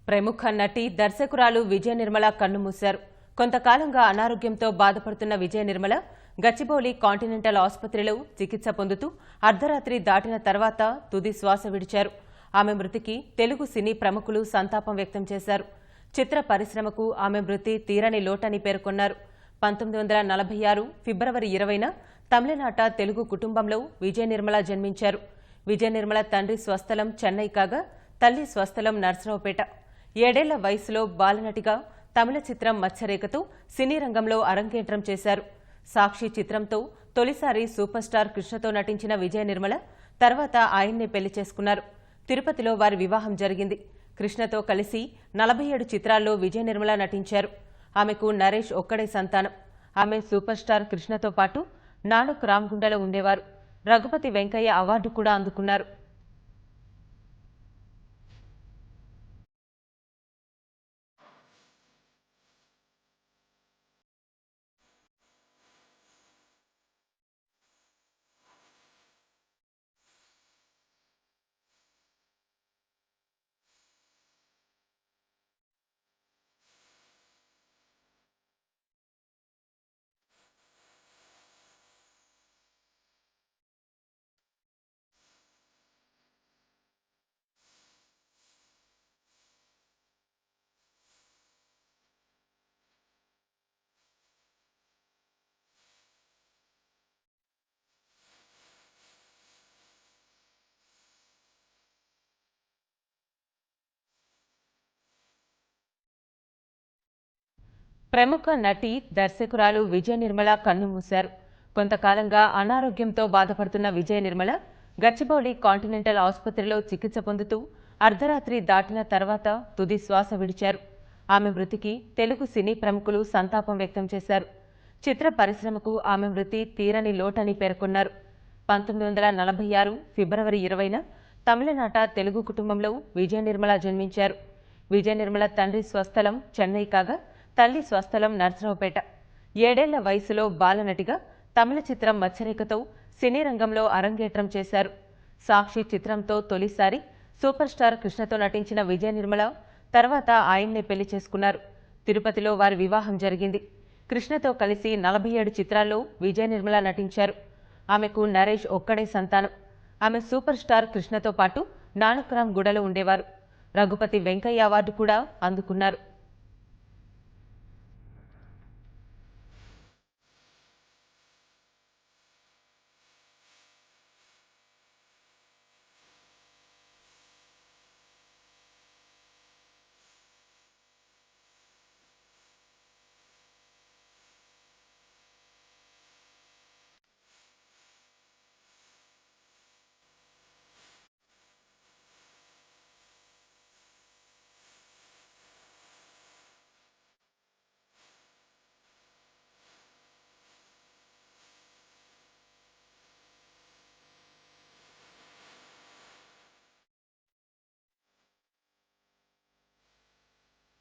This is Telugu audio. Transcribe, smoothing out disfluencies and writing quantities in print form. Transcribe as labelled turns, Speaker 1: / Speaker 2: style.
Speaker 1: ప్రముఖ నటి దర్శకురాలు విజయ నిర్మల కన్నుమూశారు. కొంతకాలంగా అనారోగ్యంతో బాధపడుతున్న విజయ నిర్మల గచ్చిబౌలి కాంటినెంటల్ ఆసుపత్రిలో చికిత్స పొందుతూ అర్ధరాత్రి దాటిన తర్వాత తుది శ్వాస విడిచారు. ఆమె మృతికి తెలుగు సినీ ప్రముఖులు సంతాపం వ్యక్తం చేశారు. చిత్ర పరిశ్రమకు ఆమె మృతి తీరని లోటని పేర్కొన్నారు. 1946 ఫిబ్రవరి 20న తమిళనాట తెలుగు కుటుంబంలో విజయ నిర్మల జన్మించారు. విజయ నిర్మల తండ్రి స్వస్థలం చెన్నై కాగా తల్లి స్వస్థలం నర్సరావుపేట. 7 ఏళ్ల వయసులో బాలనటిగా తమిళ చిత్రం మత్స్యరేఖతో సినీ రంగంలో అరంగేట్రం చేశారు. సాక్షి చిత్రంతో తొలిసారి సూపర్ స్టార్ కృష్ణతో నటించిన విజయ నిర్మల తర్వాత ఆయన్నే పెళ్లి చేసుకున్నారు. తిరుపతిలో వారి వివాహం జరిగింది. కృష్ణతో కలిసి 47 చిత్రాల్లో విజయ నిర్మల నటించారు. ఆమెకు నరేష్ ఒక్కడే సంతానం. ఆమె సూపర్ స్టార్ కృష్ణతో పాటు నానక్ రామగుండలో ఉండేవారు. రఘుపతి వెంకయ్య అవార్డు కూడా అందుకున్నారు. ప్రముఖ నటి దర్శకురాలు విజయ నిర్మల కన్నుమూశారు. కొంతకాలంగా అనారోగ్యంతో బాధపడుతున్న విజయ నిర్మల గచ్చిబౌలి కాంటినెంటల్ ఆసుపత్రిలో చికిత్స పొందుతూ అర్ధరాత్రి దాటిన తర్వాత తుది శ్వాస విడిచారు. ఆమె మృతికి తెలుగు సినీ ప్రముఖులు సంతాపం వ్యక్తం చేశారు. చిత్ర పరిశ్రమకు ఆమె మృతి తీరని లోటని పేర్కొన్నారు. 1946 ఫిబ్రవరి 20న తమిళనాట తెలుగు కుటుంబంలో విజయ నిర్మల జన్మించారు. విజయ నిర్మల తండ్రి స్వస్థలం చెన్నై కాగా తల్లి స్వస్థలం నర్సరావుపేట. 7 ఏళ్ల వయసులో బాలనటిగా తమిళ చిత్రం మత్స్యరేఖతో సినీ రంగంలో అరంగేట్రం చేశారు. సాక్షి చిత్రంతో తొలిసారి సూపర్ స్టార్ కృష్ణతో నటించిన విజయ నిర్మల తర్వాత ఆయన్నే పెళ్లి చేసుకున్నారు. తిరుపతిలో వారి వివాహం జరిగింది. కృష్ణతో కలిసి 47 చిత్రాల్లో విజయ నిర్మల నటించారు. ఆమెకు నరేష్ ఒక్కడే సంతానం. ఆమె సూపర్ స్టార్ కృష్ణతో పాటు నానక్ రామగుండలో ఉండేవారు. రఘుపతి వెంకయ్య అవార్డు కూడా అందుకున్నారు.